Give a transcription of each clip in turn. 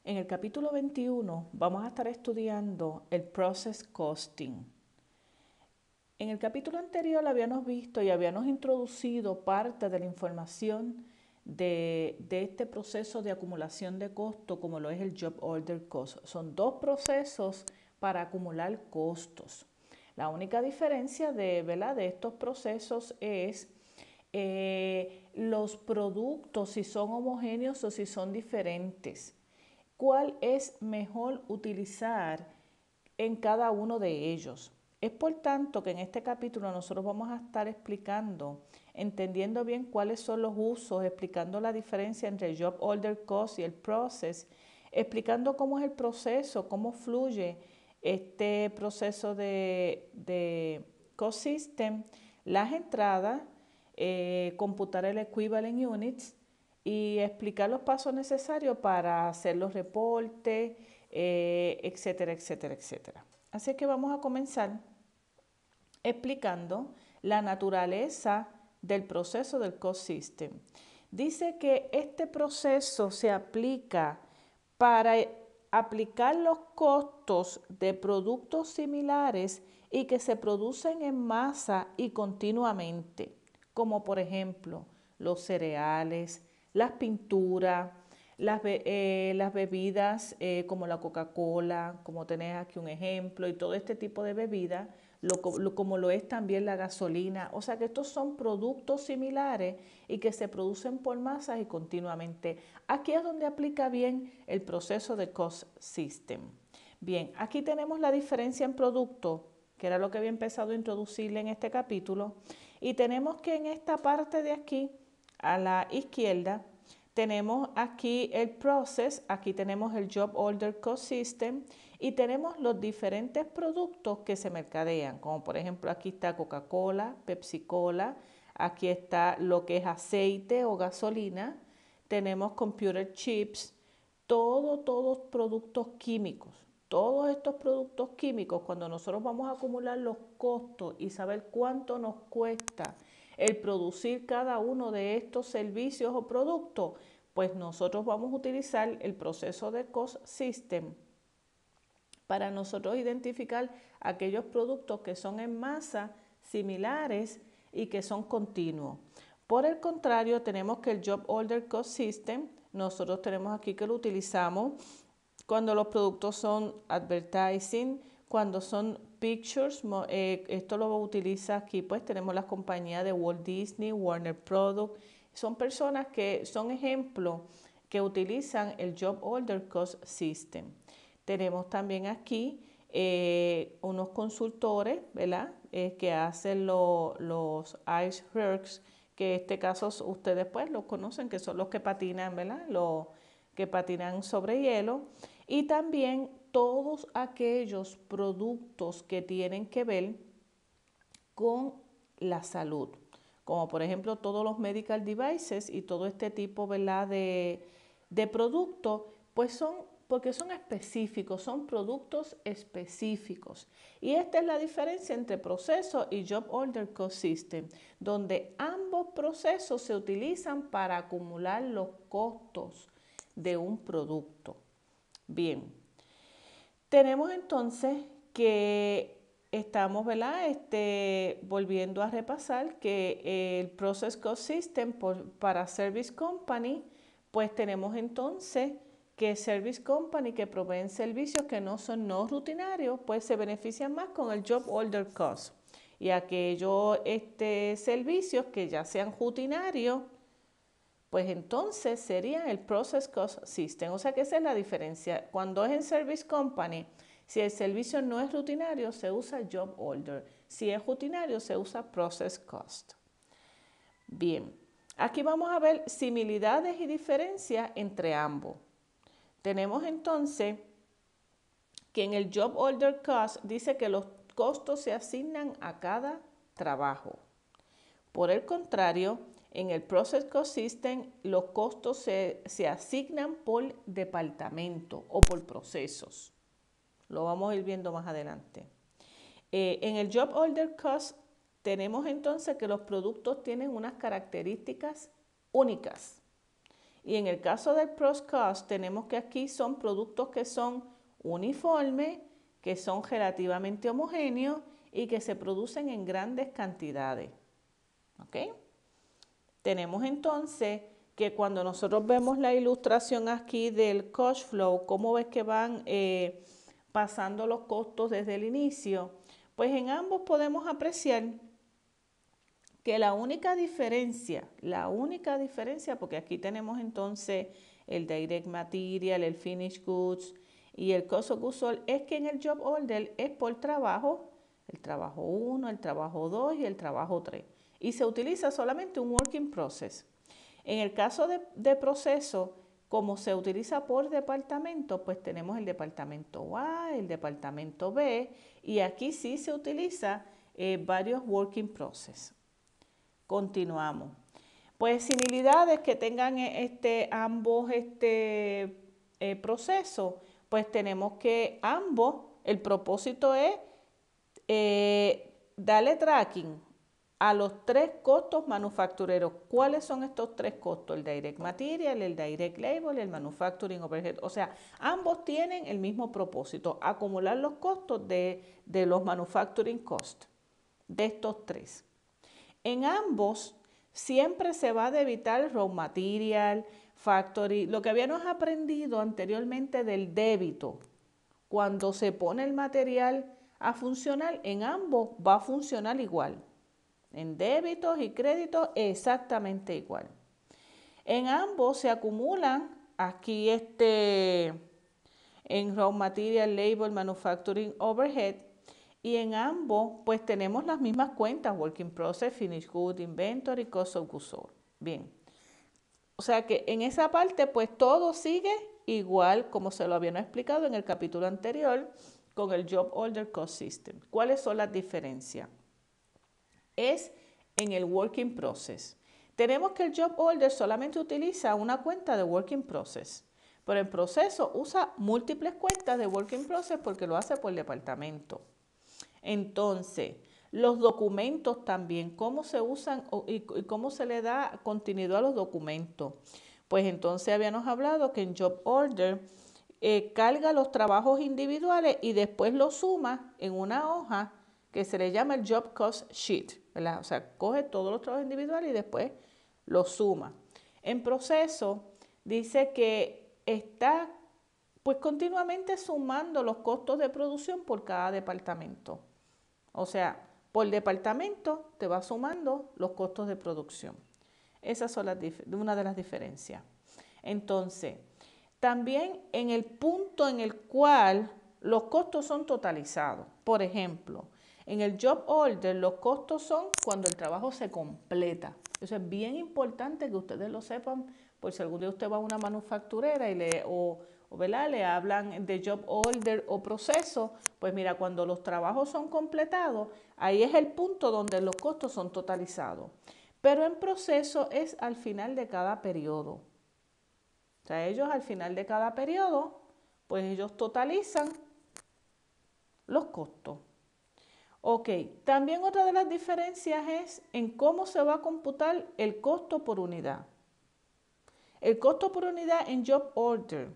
En el capítulo 21 vamos a estar estudiando el Process Costing. En el capítulo anterior habíamos visto y habíamos introducido parte de la información de este proceso de acumulación de costo como lo es el Job Order Cost. Son dos procesos para acumular costos. La única diferencia de estos procesos es los productos, si son homogéneos o si son diferentes. ¿Cuál es mejor utilizar en cada uno de ellos? Es por tanto que en este capítulo nosotros vamos a estar explicando, entendiendo bien cuáles son los usos, explicando la diferencia entre el Job Order Cost y el Process, explicando cómo es el proceso, cómo fluye este proceso de Cost System, las entradas, computar el Equivalent Units y explicar los pasos necesarios para hacer los reportes, etcétera, etcétera, etcétera. Así que vamos a comenzar explicando la naturaleza del proceso del cost system. Dice que este proceso se aplica para aplicar los costos de productos similares y que se producen en masa y continuamente, como por ejemplo los cereales, las pinturas, las bebidas como la Coca-Cola, como tenés aquí un ejemplo, y todo este tipo de bebidas, como lo es también la gasolina. O sea que estos son productos similares y que se producen por masas y continuamente. Aquí es donde aplica bien el proceso de cost system. Bien, aquí tenemos la diferencia en producto, que era lo que había empezado a introducirle en este capítulo, y tenemos que en esta parte de aquí, a la izquierda, tenemos aquí el process, aquí tenemos el Job Order Cost System y tenemos los diferentes productos que se mercadean, como por ejemplo aquí está Coca-Cola, Pepsi-Cola, aquí está lo que es aceite o gasolina, tenemos computer chips, todos productos químicos. Todos estos productos químicos, cuando nosotros vamos a acumular los costos y saber cuánto nos cuesta el producir cada uno de estos servicios o productos, pues nosotros vamos a utilizar el proceso de cost system para nosotros identificar aquellos productos que son en masa, similares y que son continuos. Por el contrario, tenemos que el Job Order Cost System, nosotros tenemos aquí que lo utilizamos cuando los productos son advertising, cuando son pictures, esto lo utiliza aquí, pues tenemos las compañías de Walt Disney, Warner Product, son personas que son ejemplos que utilizan el Job Order Cost System. Tenemos también aquí unos consultores, ¿verdad? Que hacen los icebergs, que en este caso ustedes pues los conocen, que son los que patinan, ¿verdad? Los que patinan sobre hielo. Y también todos aquellos productos que tienen que ver con la salud, como por ejemplo todos los medical devices y todo este tipo, ¿verdad? de productos, pues son porque son específicos, son productos específicos. Y esta es la diferencia entre proceso y Job Order Cost System, donde ambos procesos se utilizan para acumular los costos de un producto. Bien, tenemos entonces que estamos, ¿verdad? Volviendo a repasar que el Process Cost System para Service Company, pues tenemos entonces que Service Company que proveen servicios que no son no rutinarios, pues se benefician más con el Job Order Cost. Y aquellos servicios que ya sean rutinarios, pues entonces sería el Process Cost System. O sea que esa es la diferencia. Cuando es en Service Company, si el servicio no es rutinario, se usa Job Order. Si es rutinario, se usa Process Cost. Bien, aquí vamos a ver similitudes y diferencias entre ambos. Tenemos entonces que en el Job Order Cost dice que los costos se asignan a cada trabajo. Por el contrario, en el Process Cost System los costos se asignan por departamento o por procesos. Lo vamos a ir viendo más adelante. En el Job Order Cost tenemos entonces que los productos tienen unas características únicas Y en el caso del Pros Cost, tenemos que aquí son productos que son uniformes, que son relativamente homogéneos y que se producen en grandes cantidades. ¿Ok? Tenemos entonces que cuando nosotros vemos la ilustración aquí del cost flow, cómo ves que van pasando los costos desde el inicio, pues en ambos podemos apreciar que la única diferencia, porque aquí tenemos entonces el direct material, el finished goods y el cost of goods sold, es que en el job order es por trabajo, el trabajo 1, el trabajo 2 y el trabajo 3. Y se utiliza solamente un work in process. En el caso de proceso, como se utiliza por departamento, pues tenemos el departamento A, el departamento B, y aquí sí se utiliza varios work in process. Continuamos. Pues similitudes que tengan ambos procesos, pues tenemos que ambos, el propósito es darle tracking a los tres costos manufactureros. ¿Cuáles son estos tres costos? El direct material, el direct labor y el manufacturing overhead. O sea, ambos tienen el mismo propósito, acumular los costos de los manufacturing costs, de estos tres. En ambos siempre se va a debitar raw material, factory, lo que habíamos aprendido anteriormente del débito. Cuando se pone el material a funcionar, en ambos va a funcionar igual. En débitos y créditos exactamente igual. En ambos se acumulan aquí en raw material, labor, manufacturing, overhead. Y en ambos, pues tenemos las mismas cuentas, work in process, finished good, inventory, cost of goods sold. Bien. O sea que en esa parte, pues todo sigue igual como se lo habíamos explicado en el capítulo anterior con el Job Order Cost System. ¿Cuáles son las diferencias? Es en el work in process. Tenemos que el Job Order solamente utiliza una cuenta de work in process, pero en proceso usa múltiples cuentas de work in process porque lo hace por departamento. Entonces, los documentos también, ¿cómo se usan y cómo se le da continuidad a los documentos? Pues entonces habíamos hablado que en Job Order carga los trabajos individuales y después los suma en una hoja que se le llama el Job Cost Sheet, ¿verdad? O sea, coge todos los trabajos individuales y después los suma. En proceso dice que está pues continuamente sumando los costos de producción por cada departamento. O sea, por departamento te va sumando los costos de producción. Esas son una de las diferencias. Entonces, también en el punto en el cual los costos son totalizados. Por ejemplo, en el job order los costos son cuando el trabajo se completa. Eso es bien importante que ustedes lo sepan, por si algún día usted va a una manufacturera y le hablan de job order o proceso, pues mira, cuando los trabajos son completados, ahí es el punto donde los costos son totalizados. Pero en proceso es al final de cada periodo. O sea, ellos al final de cada periodo, pues ellos totalizan los costos. Ok, también otra de las diferencias es en cómo se va a computar el costo por unidad. El costo por unidad en job order,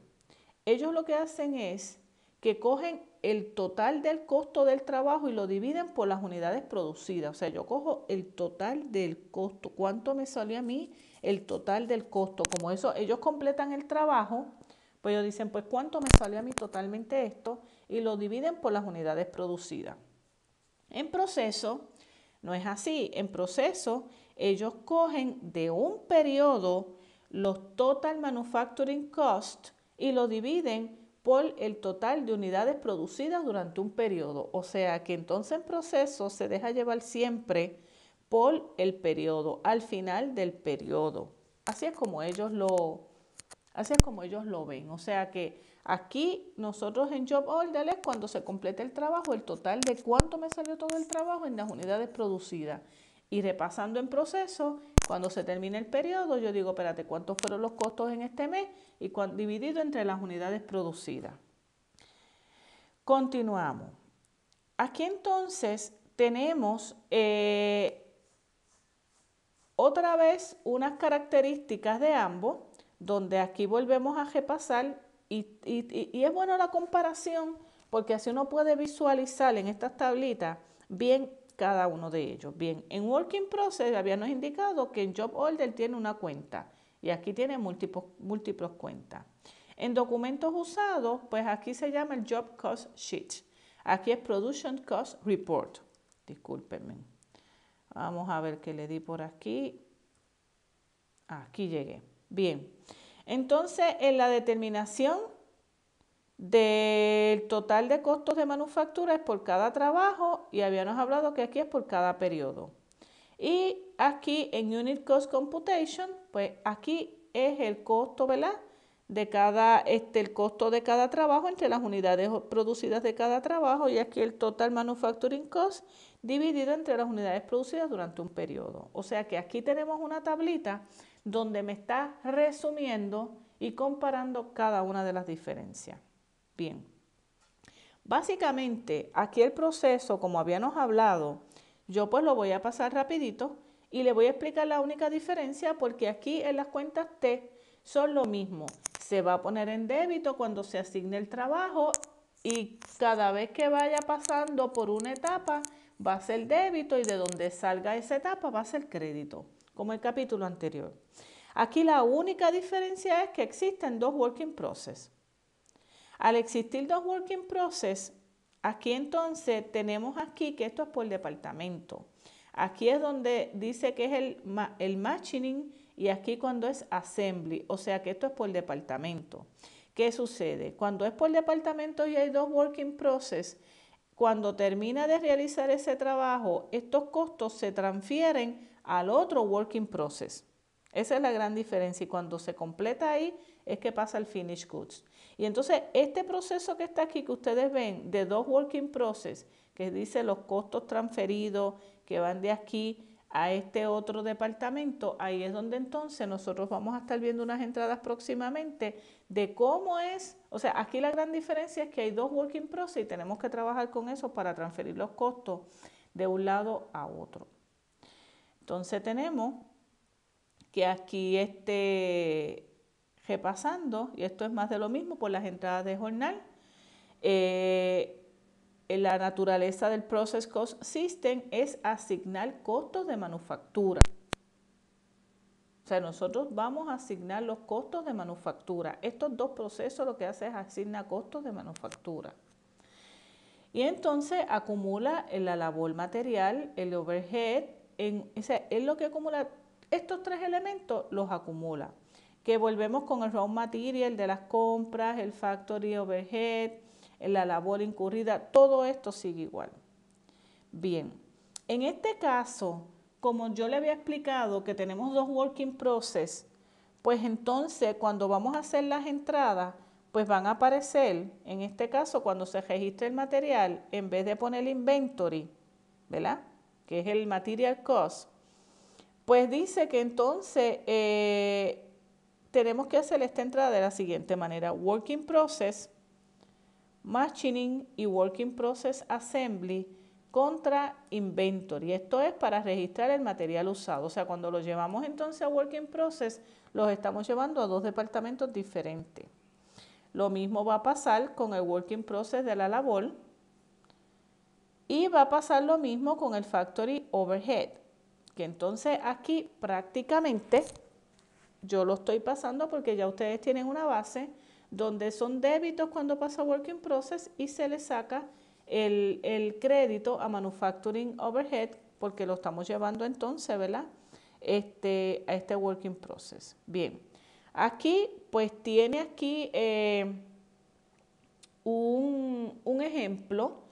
ellos lo que hacen es que cogen el total del costo del trabajo y lo dividen por las unidades producidas. O sea, yo cojo el total del costo. ¿Cuánto me salió a mí el total del costo? Como eso, ellos completan el trabajo, pues ellos dicen, pues ¿cuánto me salió a mí totalmente esto? Y lo dividen por las unidades producidas. En proceso, no es así. En proceso, ellos cogen de un periodo los total manufacturing cost y lo dividen por el total de unidades producidas durante un periodo. O sea que entonces en proceso se deja llevar siempre por el periodo, al final del periodo. Así es como ellos lo ven. O sea que aquí nosotros en Job Order es cuando se completa el trabajo, el total de cuánto me salió todo el trabajo en las unidades producidas. Y repasando en proceso, cuando se termine el periodo, yo digo, espérate, ¿cuántos fueron los costos en este mes? Y dividido entre las unidades producidas. Continuamos. Aquí entonces tenemos otra vez unas características de ambos. donde aquí volvemos a repasar y es bueno la comparación porque así uno puede visualizar en estas tablitas bien cada uno de ellos. Bien, en Working Process habíamos indicado que en Job Order tiene una cuenta y aquí tiene múltiples cuentas. En documentos usados, pues aquí se llama el Job Cost Sheet. Aquí es Production Cost Report. Discúlpenme. Vamos a ver qué le di por aquí. Aquí llegué. Bien. Entonces, en la determinación del total de costos de manufactura es por cada trabajo y habíamos hablado que aquí es por cada periodo. Y aquí en Unit Cost Computation, pues aquí es el costo, ¿verdad? De cada, el costo de cada trabajo entre las unidades producidas de cada trabajo y aquí el total manufacturing cost dividido entre las unidades producidas durante un periodo. O sea que aquí tenemos una tablita donde me está resumiendo y comparando cada una de las diferencias. Bien, básicamente aquí el proceso, como habíamos hablado, yo pues lo voy a pasar rapidito y le voy a explicar la única diferencia porque aquí en las cuentas T son lo mismo. Se va a poner en débito cuando se asigne el trabajo y cada vez que vaya pasando por una etapa va a ser débito y de donde salga esa etapa va a ser crédito, como el capítulo anterior. Aquí la única diferencia es que existen dos working process. Al existir dos working process, aquí entonces tenemos aquí que esto es por departamento. Aquí es donde dice que es el machining y aquí cuando es assembly, o sea que esto es por departamento. ¿Qué sucede? Cuando es por departamento y hay dos working process, cuando termina de realizar ese trabajo, estos costos se transfieren al otro working process. Esa es la gran diferencia y cuando se completa ahí es que pasa el finished goods. Y entonces este proceso que está aquí que ustedes ven de dos working process, que dice los costos transferidos que van de aquí a este otro departamento, ahí es donde entonces nosotros vamos a estar viendo unas entradas próximamente de cómo es, o sea, aquí la gran diferencia es que hay dos working process y tenemos que trabajar con eso para transferir los costos de un lado a otro. Entonces tenemos que aquí repasando, y esto es más de lo mismo por las entradas de jornal, la naturaleza del Process Cost System es asignar costos de manufactura. O sea, nosotros vamos a asignar los costos de manufactura. Estos dos procesos lo que hace es asignar costos de manufactura. Y entonces acumula la labor material, el overhead, es lo que acumula. Estos tres elementos los acumula. Que volvemos con el raw material de las compras, el factory overhead, la labor incurrida, todo esto sigue igual. Bien, en este caso, como yo le había explicado que tenemos dos working process, pues entonces cuando vamos a hacer las entradas, pues van a aparecer, en este caso cuando se registre el material, en vez de poner el inventory, ¿verdad? Que es el material cost, pues dice que entonces tenemos que hacer esta entrada de la siguiente manera: working process, machining y working process assembly contra inventory. Esto es para registrar el material usado. O sea, cuando lo llevamos entonces a working process, los estamos llevando a dos departamentos diferentes. Lo mismo va a pasar con el working process de la labor y va a pasar lo mismo con el factory overhead, que entonces aquí prácticamente yo lo estoy pasando porque ya ustedes tienen una base donde son débitos cuando pasa working process y se le saca el crédito a manufacturing overhead porque lo estamos llevando entonces, ¿verdad? A este working process. Bien, aquí pues tiene aquí un ejemplo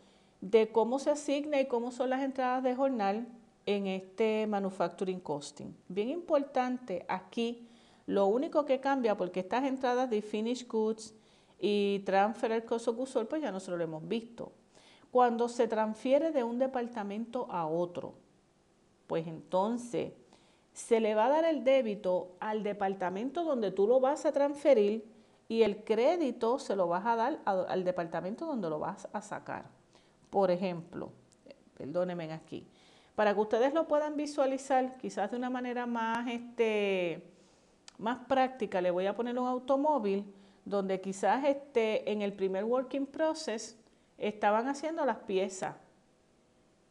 de cómo se asigna y cómo son las entradas de jornal en este manufacturing costing. Bien importante aquí, lo único que cambia, porque estas entradas de finished goods y transfer cost of goods sold, pues ya nosotros lo hemos visto. Cuando se transfiere de un departamento a otro, pues entonces se le va a dar el débito al departamento donde tú lo vas a transferir y el crédito se lo vas a dar al departamento donde lo vas a sacar. Por ejemplo, perdónenme aquí, para que ustedes lo puedan visualizar quizás de una manera más más práctica le voy a poner un automóvil donde quizás en el primer working process estaban haciendo las piezas,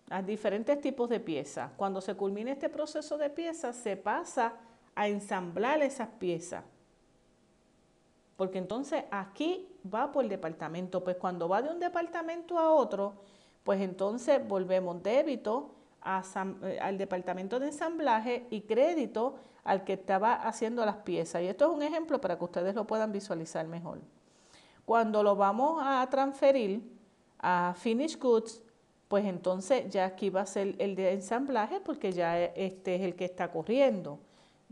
los diferentes tipos de piezas. Cuando se culmine este proceso de piezas, se pasa a ensamblar esas piezas. Porque entonces aquí va por departamento. Pues cuando va de un departamento a otro, pues entonces volvemos débito al departamento de ensamblaje y crédito al que estaba haciendo las piezas. Y esto es un ejemplo para que ustedes lo puedan visualizar mejor. Cuando lo vamos a transferir a Finished Goods, pues entonces ya aquí va a ser el de ensamblaje porque ya este es el que está corriendo.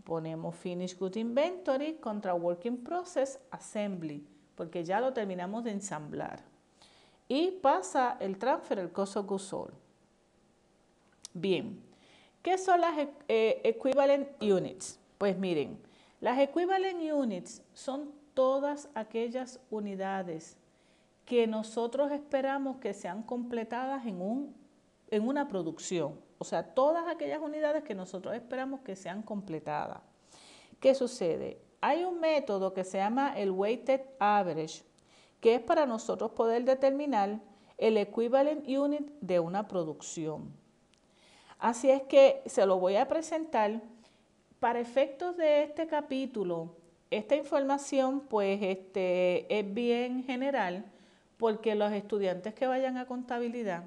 Ponemos Finished Goods Inventory contra Working Process Assembly, porque ya lo terminamos de ensamblar. Y pasa el transfer, el cost of goods sold. Bien, ¿qué son las equivalent units? Pues miren, las equivalent units son todas aquellas unidades que nosotros esperamos que sean completadas en una producción. O sea, todas aquellas unidades que nosotros esperamos que sean completadas. ¿Qué sucede? Hay un método que se llama el weighted average, que es para nosotros poder determinar el equivalent unit de una producción. Así es que se lo voy a presentar. Para efectos de este capítulo, esta información pues es bien general, porque los estudiantes que vayan a contabilidad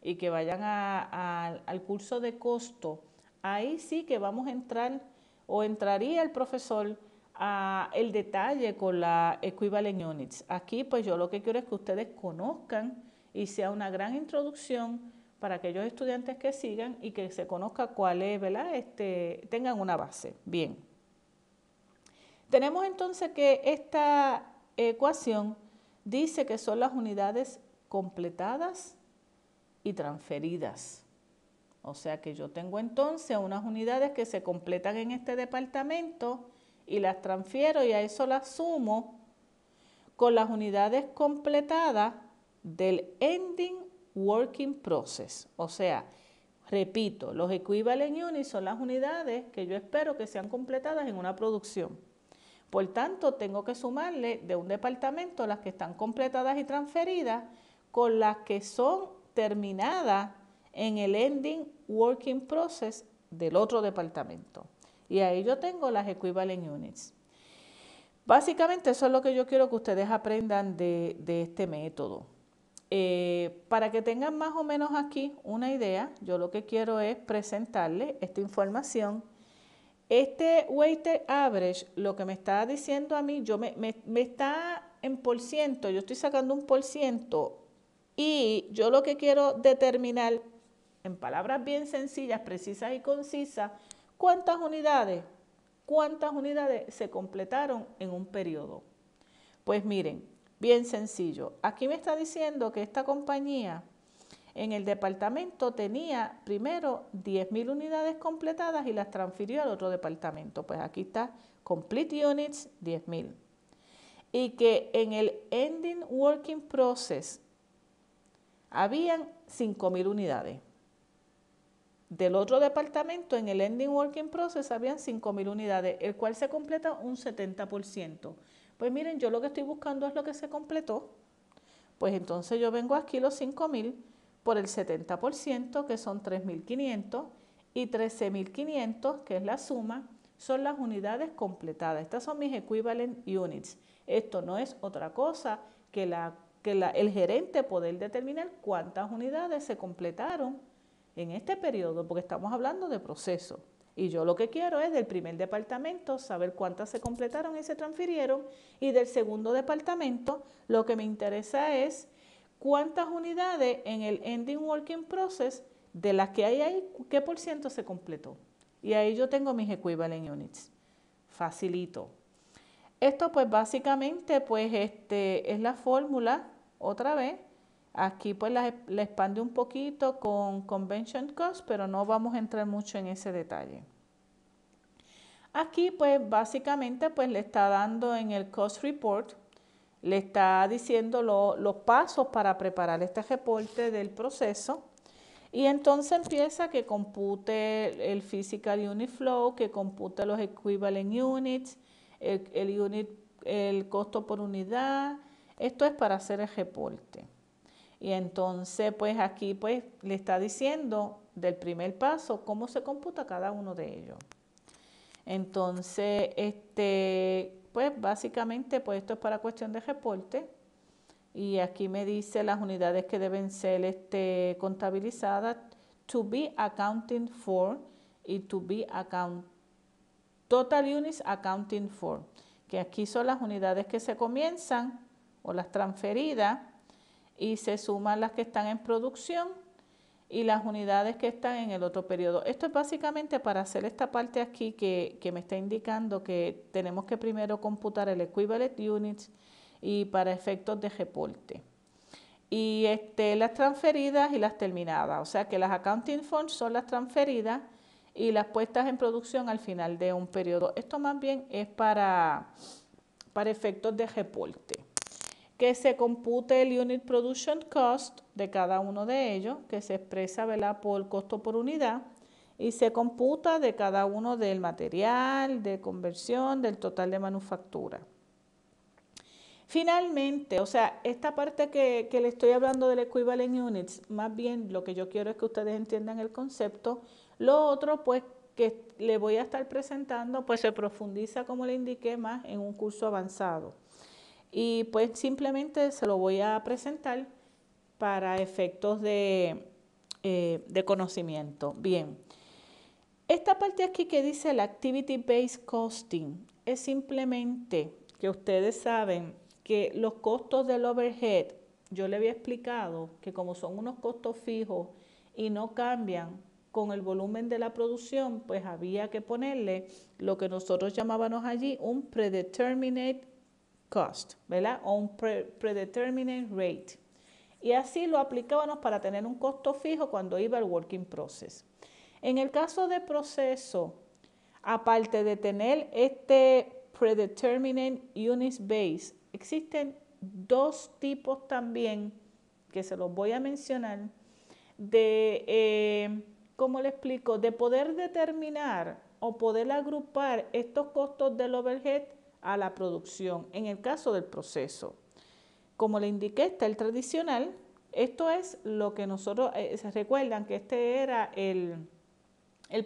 y que vayan al curso de costo, ahí sí que vamos a entrar o entraría el profesor a el detalle con la equivalent units. Aquí pues yo lo que quiero es que ustedes conozcan y sea una gran introducción para aquellos estudiantes que sigan y que se conozca cuál es, ¿verdad? Tengan una base. Bien. Tenemos entonces que esta ecuación dice que son las unidades completadas y transferidas. O sea que yo tengo entonces unas unidades que se completan en este departamento y las transfiero y a eso las sumo con las unidades completadas del ending working process. O sea, repito, los equivalent units son las unidades que yo espero que sean completadas en una producción. Por tanto, tengo que sumarle de un departamento las que están completadas y transferidas con las que son terminadas en el ending working process del otro departamento. Y ahí yo tengo las equivalent units. Básicamente eso es lo que yo quiero que ustedes aprendan de este método. Para que tengan más o menos aquí una idea, yo lo que quiero es presentarles esta información. Este weighted average, lo que me está diciendo a mí, me está en por ciento, yo estoy sacando un por ciento y yo lo que quiero determinar, en palabras bien sencillas, precisas y concisas, ¿cuántas unidades se completaron en un periodo? Pues miren, bien sencillo, aquí me está diciendo que esta compañía en el departamento tenía primero 10,000 unidades completadas y las transfirió al otro departamento. Pues aquí está, complete units, 10,000. Y que en el ending working process habían 5,000 unidades. Del otro departamento, en el ending working process, habían 5,000 unidades, el cual se completa un 70%. Pues miren, yo lo que estoy buscando es lo que se completó. Pues entonces yo vengo aquí los 5,000 por el 70%, que son 3,500, y 13,500, que es la suma, son las unidades completadas. Estas son mis equivalent units. Esto no es otra cosa que el gerente poder determinar cuántas unidades se completaron en este periodo, porque estamos hablando de proceso. Y yo lo que quiero es del primer departamento saber cuántas se completaron y se transfirieron, y del segundo departamento lo que me interesa es cuántas unidades en el ending working process de las que hay ahí, qué por ciento se completó. Y ahí yo tengo mis equivalent units. Facilito. Esto pues básicamente pues es la fórmula otra vez. Aquí pues la expande un poquito con convention cost, pero no vamos a entrar mucho en ese detalle. Aquí pues básicamente pues le está dando en el cost report, le está diciendo los pasos para preparar este reporte del proceso. Y entonces empieza que compute el physical unit flow, que compute los equivalent units, el costo por unidad. Esto es para hacer el reporte. Y entonces, pues aquí pues le está diciendo del primer paso cómo se computa cada uno de ellos. Entonces, pues básicamente, pues esto es para cuestión de reporte. Y aquí me dice las unidades que deben ser contabilizadas, to be accounting for y to be total units accounting for, que aquí son las unidades que se comienzan o las transferidas y se suman las que están en producción y las unidades que están en el otro periodo. Esto es básicamente para hacer esta parte aquí que me está indicando que tenemos que primero computar el equivalent units y para efectos de reporte. Y las transferidas y las terminadas, o sea que las accounting funds son las transferidas y las puestas en producción al final de un periodo. Esto más bien es para efectos de reporte. Que se compute el unit production cost de cada uno de ellos, que se expresa, ¿verdad?, por costo por unidad, y se computa de cada uno del material, de conversión, del total de manufactura. Finalmente, o sea, esta parte que le estoy hablando del equivalent units, más bien lo que yo quiero es que ustedes entiendan el concepto. Lo otro, pues, que le voy a estar presentando, pues se profundiza, como le indiqué, más en un curso avanzado. Y pues simplemente se lo voy a presentar para efectos de conocimiento. Bien, esta parte aquí que dice el Activity Based Costing es simplemente que ustedes saben que los costos del overhead, yo le había explicado que como son unos costos fijos y no cambian con el volumen de la producción, pues había que ponerle lo que nosotros llamábamos allí un predeterminate cost, ¿verdad? O un predeterminate rate. Y así lo aplicábamos para tener un costo fijo cuando iba al working process. En el caso de proceso, aparte de tener este predeterminate units base, existen dos tipos también que se los voy a mencionar de, ¿cómo le explico? De poder determinar o poder agrupar estos costos del overhead a la producción, en el caso del proceso. Como le indiqué, está el tradicional. Esto es lo que nosotros, se recuerdan que este era el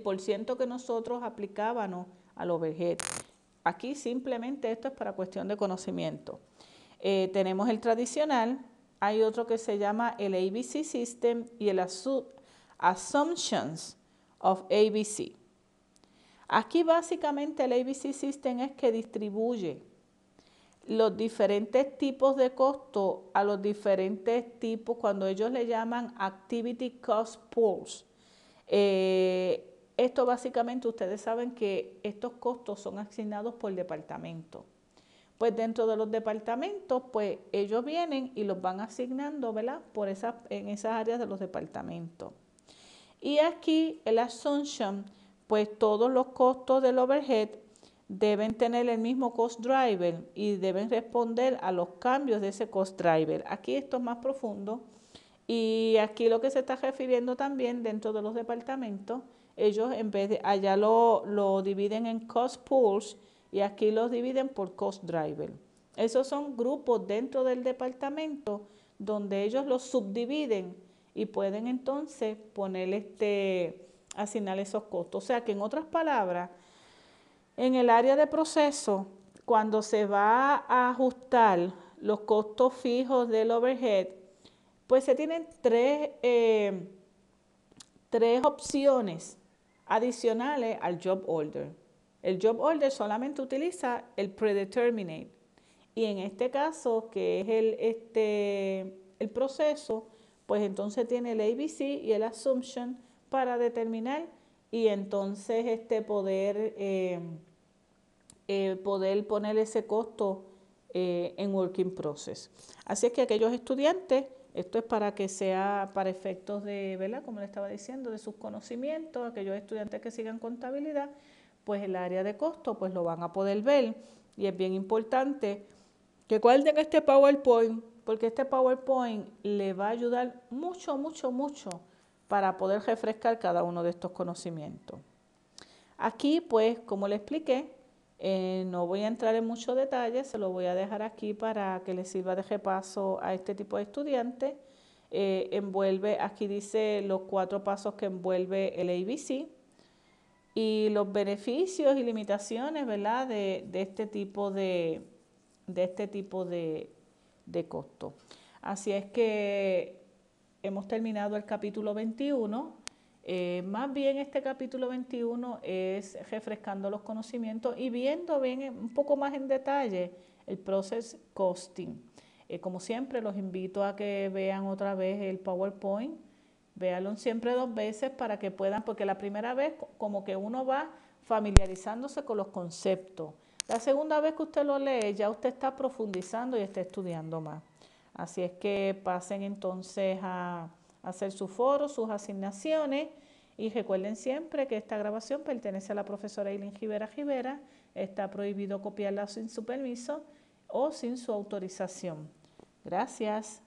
porciento que nosotros aplicábamos al overhead. Aquí simplemente esto es para cuestión de conocimiento. Tenemos el tradicional, hay otro que se llama el ABC System y el Assumptions of ABC. Aquí básicamente el ABC System es que distribuye los diferentes tipos de costo a los diferentes tipos, cuando ellos le llaman Activity Cost Pools. Esto básicamente ustedes saben que estos costos son asignados por departamento. Pues dentro de los departamentos, pues ellos vienen y los van asignando, ¿verdad?, en esas áreas de los departamentos. Y aquí el assumption, pues todos los costos del overhead deben tener el mismo cost driver y deben responder a los cambios de ese cost driver. Aquí esto es más profundo y aquí lo que se está refiriendo también dentro de los departamentos, ellos en vez de allá lo dividen en cost pools y aquí los dividen por cost driver. Esos son grupos dentro del departamento donde ellos los subdividen y pueden entonces poner asignar esos costos. O sea que en otras palabras, en el área de proceso, cuando se va a ajustar los costos fijos del overhead, pues se tienen tres opciones adicionales al job order. El job order solamente utiliza el predeterminate y en este caso, que es el proceso, pues entonces tiene el ABC y el assumption para determinar y entonces poder poner ese costo en working process. Así es que aquellos estudiantes, esto es para que sea para efectos de, ¿verdad?, como le estaba diciendo, de sus conocimientos, aquellos estudiantes que sigan contabilidad, pues el área de costo pues lo van a poder ver y es bien importante que guarden este PowerPoint porque este PowerPoint le va a ayudar mucho, mucho, mucho para poder refrescar cada uno de estos conocimientos. Aquí pues como le expliqué, No voy a entrar en mucho detalle, se lo voy a dejar aquí para que les sirva de repaso a este tipo de estudiantes. Envuelve, aquí dice los 4 pasos que envuelve el ABC y los beneficios y limitaciones, ¿verdad? De este tipo de costo. Así es que hemos terminado el capítulo 21. Más bien este capítulo 21 es refrescando los conocimientos y viendo bien un poco más en detalle el process costing. Como siempre, los invito a que vean otra vez el PowerPoint. Véanlo siempre 2 veces para que puedan, porque la primera vez como que uno va familiarizándose con los conceptos. La segunda vez que usted lo lee, ya usted está profundizando y está estudiando más. Así es que pasen entonces a hacer su foro, sus asignaciones y recuerden siempre que esta grabación pertenece a la profesora Eileen Rivera. Está prohibido copiarla sin su permiso o sin su autorización. Gracias.